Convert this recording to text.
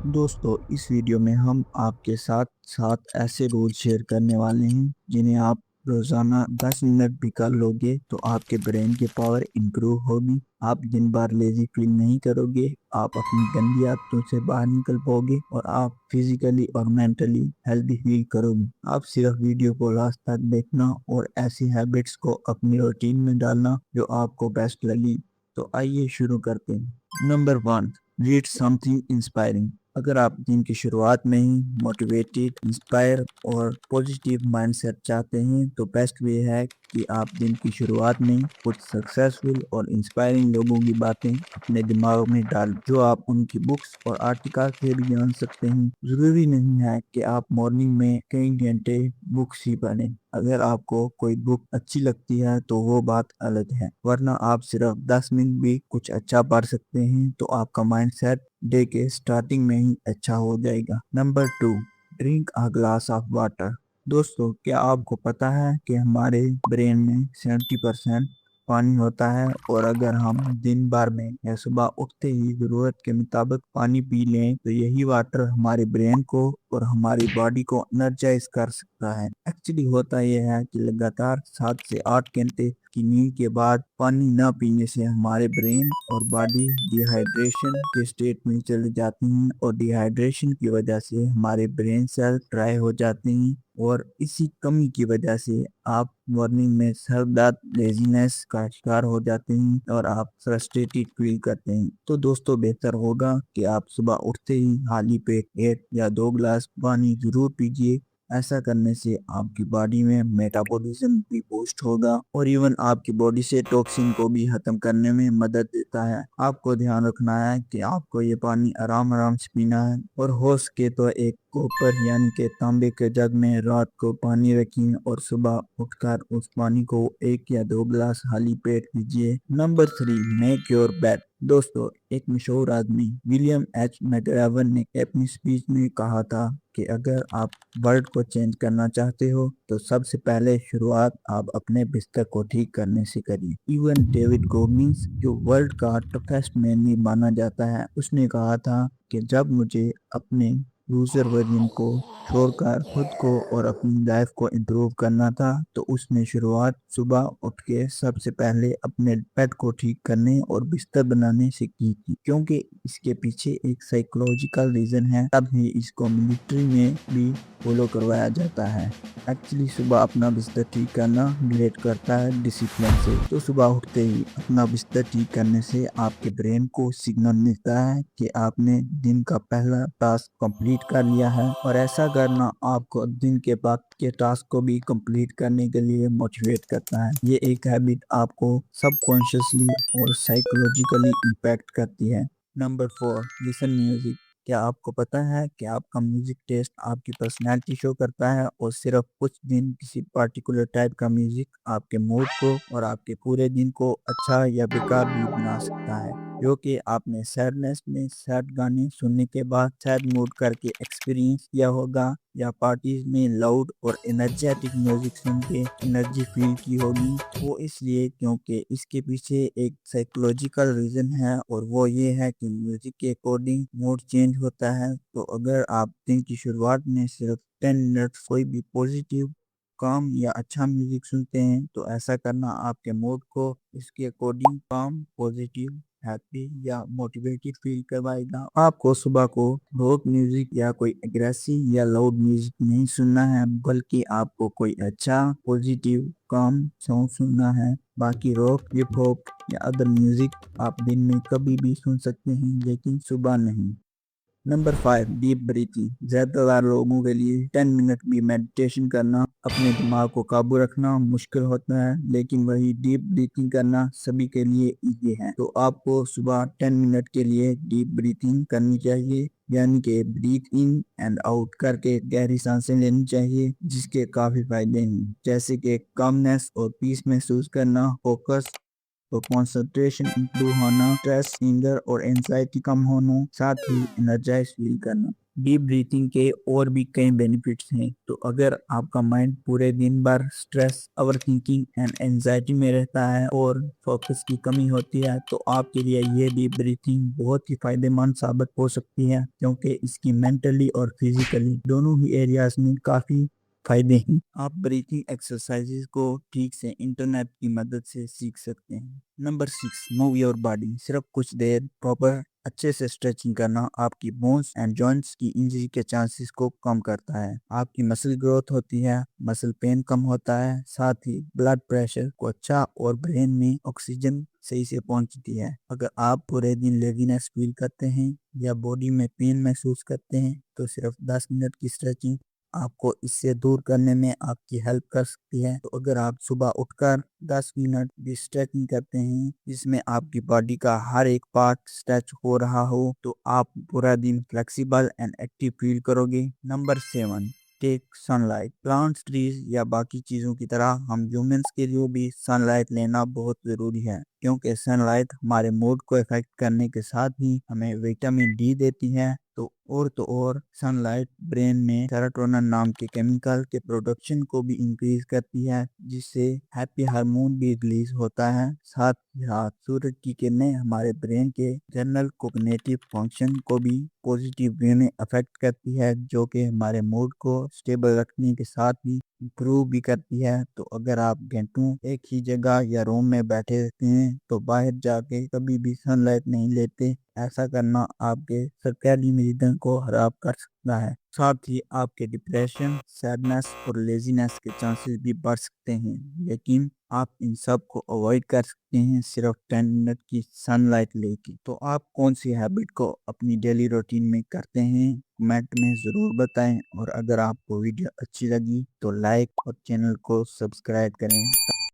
दोस्तों, इस वीडियो में हम आपके साथ सात ऐसे रूल शेयर करने वाले हैं जिन्हें आप रोजाना 10 मिनट भी कर लोगे तो आपके ब्रेन की पावर इंप्रूव होगी। आप दिन भर लेजी फील नहीं करोगे, आप अपनी गंदी आदतों से बाहर निकल पाओगे और आप फिजिकली और मेंटली हेल्दी फील करोगे। आप सिर्फ वीडियो को लास्ट तक देखना और ऐसी हैबिट्स को अपनी रूटीन में डालना जो आपको बेस्ट लगी। तो आइए शुरू करते हैं। Number 1, read something inspiring. अगर आप दिन की शुरुआत में ही मोटिवेटेड, इंस्पायर और पॉजिटिव माइंडसेट चाहते हैं तो बेस्ट वे है कि आप दिन की शुरुआत में कुछ सक्सेसफुल और इंस्पायरिंग लोगों की बातें अपने दिमाग में डाल जो आप उनकी बुक्स और आर्टिकल से भी जान सकते हैं। जरूरी नहीं है कि आप मॉर्निंग में कई घंटे बुक्स ही पढ़ें। अगर आपको कोई बुक अच्छी लगती है तो वो बात अलग है, वरना आप सिर्फ 10 मिनट भी कुछ अच्छा पढ़ सकते हैं तो आपका माइंडसेट डे के स्टार्टिंग में ही अच्छा हो जाएगा। Number 2, drink a glass of water. दोस्तों, क्या आपको पता है कि हमारे ब्रेन में 70% पानी होता है, और अगर हम दिन भर में या सुबह उठते ही जरूरत के मुताबिक पानी पी लें तो यही वाटर हमारे ब्रेन को और हमारी बॉडी को एनर्जाइज कर सकता है। एक्चुअली होता यह है कि लगातार 7 से 8 घंटे की नींद के बाद पानी न पीने से हमारे ब्रेन और बॉडी डिहाइड्रेशन के स्टेट में चले जाती हैं, और डिहाइड्रेशन की वजह से हमारे ब्रेन सेल ड्राई हो जाते हैं, और इसी कमी की वजह से आप मॉर्निंग में सर दर्द, लेजीनेस का शिकार हो जाते हैं और आप फ्रस्ट्रेटेड फील करते हैं। तो दोस्तों, बेहतर होगा कि आप सुबह उठते ही खाली पेट 1 या 2 गिलास पानी जरूर पीजिए। ऐसा करने से आपकी बॉडी में मेटाबॉलिज्म भी बूस्ट होगा और इवन आपकी बॉडी से टॉक्सिन को भी खत्म करने में मदद देता है। आपको ध्यान रखना है कि आपको ये पानी आराम आराम से पीना है, और हो सके तो एक कॉपर यानी के तांबे के जग में रात को पानी रखिए और सुबह उठकर उस पानी को 1 या 2 गिलास खाली पेट पीजिए। Number 3, make your bed. दोस्तों, एक मशहूर आदमी विलियम एच मैकएवन ने अपनी स्पीच में कहा था कि अगर आप वर्ल्ड को चेंज करना चाहते हो तो सबसे पहले शुरुआत आप अपने बिस्तर को ठीक करने से करिए। इवन डेविड गोगिंस, जो वर्ल्ड का टफेस्ट मैन भी माना जाता है, उसने कहा था कि जब मुझे अपने लूजर वर्जन को छोड़कर खुद को और अपनी लाइफ को इम्प्रूव करना था तो उसने शुरुआत सुबह उठ के सबसे पहले अपने बेड को ठीक करने और बिस्तर बनाने से की थी, क्योंकि इसके पीछे एक साइकोलॉजिकल रीजन है। तभी इसको मिलिट्री में भी फॉलो करवाया जाता है। एक्चुअली सुबह अपना बिस्तर ठीक करना रिलेट करता है डिसिप्लिन से। तो सुबह उठते ही अपना बिस्तर ठीक करने से आपके ब्रेन को सिग्नल मिलता है कि आपने दिन का पहला टास्क कंप्लीट कर लिया है, और ऐसा करना आपको दिन के बाद के टास्क को भी कंप्लीट करने के लिए मोटिवेट करता है। ये एक हैबिट आपको सबकॉन्शियसली और साइकोलॉजिकली इम्पैक्ट करती है। Number 4, listen music. क्या आपको पता है कि आपका म्यूजिक टेस्ट आपकी पर्सनैलिटी शो करता है, और सिर्फ कुछ दिन किसी पर्टिकुलर टाइप का म्यूजिक आपके मूड को और आपके पूरे दिन को अच्छा या बेकार भी बना सकता है। जो कि आपने सैडनेस में सैड गाने सुनने के बाद सैड मूड करके एक्सपीरियंस किया होगा, या पार्टीज में लाउड और एनर्जेटिक म्यूजिक सुन के एनर्जी फील की होगी। वो इसलिए क्योंकि इसके पीछे एक साइकोलॉजिकल रीजन है, और वो ये है कि म्यूजिक के अकॉर्डिंग मूड चेंज होता है। तो अगर आप दिन की शुरुआत में सिर्फ 10 मिनट कोई भी पॉजिटिव, काम या अच्छा म्यूजिक सुनते हैं तो ऐसा करना आपके मूड को इसके अकॉर्डिंग काम, पॉजिटिव, हैप्पी या मोटिवेटेड फील करवाएगा। आपको सुबह को रॉक म्यूजिक या कोई एग्रेसिव या लाउड म्यूजिक नहीं सुनना है, बल्कि आपको कोई अच्छा पॉजिटिव काम सॉन्ग सुनना है। बाकी रॉक, हिप हॉप या अदर म्यूजिक आप दिन में कभी भी सुन सकते हैं, लेकिन सुबह नहीं। Number 5, deep breathing. ज्यादातर लोगों के लिए 10 मिनट भी मेडिटेशन करना, अपने दिमाग को काबू रखना मुश्किल होता है, लेकिन वही डीप ब्रीथिंग करना सभी के लिए इजी है। तो आपको सुबह 10 मिनट के लिए डीप ब्रीथिंग करनी चाहिए, यानी कि ब्रीथ इन एंड आउट करके गहरी सांसें लेनी चाहिए, जिसके काफी फायदे हैं, जैसे कि कामनेस और पीस महसूस करना, फोकस तो कंसंट्रेशन इंप्रूव होना, स्ट्रेस, एंगर और एंजाइटी कम होना, साथ ही एनर्जाइज फील करना। डीप ब्रीथिंग के और भी कई बेनिफिट्स हैं। तो अगर आपका माइंड पूरे दिन भर stress, over thinking and anxiety में रहता है और फोकस की कमी होती है, तो आपके लिए ये डीप ब्रीथिंग बहुत ही फायदेमंद साबित हो सकती है, क्योंकि इसकी मेंटली और फिजिकली दोनों ही एरियाज में काफी फायदे हैं। आप ब्रीथिंग एक्सरसाइजेज को ठीक से इंटरनेट की मदद से सीख सकते हैं। Number 6, move your body. सिर्फ कुछ देर प्रॉपर अच्छे से स्ट्रेचिंग करना आपकी बोन्स एंड जॉइंट्स की इंजरी के चांसेस को कम करता है। आपकी मसल ग्रोथ होती है, मसल पेन कम होता है, साथ ही ब्लड प्रेशर को अच्छा और ब्रेन में ऑक्सीजन सही से पहुंचती है। अगर आप पूरे दिन लेजीनेस फील करते हैं या बॉडी में पेन महसूस करते हैं, तो सिर्फ 10 मिनट की स्ट्रेचिंग आपको इससे दूर करने में आपकी हेल्प कर सकती है। तो अगर आप सुबह उठकर 10 मिनट भी स्ट्रेचिंग करते हैं, जिसमें आपकी बॉडी का हर एक पार्ट स्ट्रेच हो रहा हो, तो आप पूरा दिन फ्लेक्सिबल एंड एक्टिव फील करोगे। Number 7, take sunlight. Plants, trees या बाकी चीजों की तरह हम ह्यूमंस के लिए भी सनलाइट लेना बहुत जरूरी है, क्योंकि सनलाइट हमारे मूड को इफेक्ट करने के साथ ही हमें विटामिन डी देती है। तो सनलाइट ब्रेन में सेरोटोनिन नाम के केमिकल के प्रोडक्शन को भी इंक्रीज करती है, जिससे हैप्पी हार्मोन भी रिलीज होता है। साथ ही साथ सूरज की किरणें हमारे ब्रेन के जनरल कोग्निटिव फंक्शन को भी पॉजिटिव वे में अफेक्ट करती है, जो कि हमारे मूड को स्टेबल रखने के साथ ही इम्प्रूव भी करती है। तो अगर आप घंटों एक ही जगह या रूम में बैठे रहते हैं, तो बाहर जाके कभी भी सनलाइट नहीं लेते। ऐसा करना आपके सर्कैडियन रिदम को खराब कर सकता है। साथ ही आपके डिप्रेशन, सैडनेस और लेजीनेस के चांसेस भी बढ़ सकते हैं। लेकिन आप इन सब को अवॉइड कर सकते हैं सिर्फ 10 मिनट की सनलाइट लेके। तो आप कौन सी हैबिट को अपनी डेली रूटीन में करते हैं, कमेंट में ज़रूर बताएं। और अगर आपको वीडियो अच्छी लगी तो लाइक और चैनल को सब्सक्राइब करें।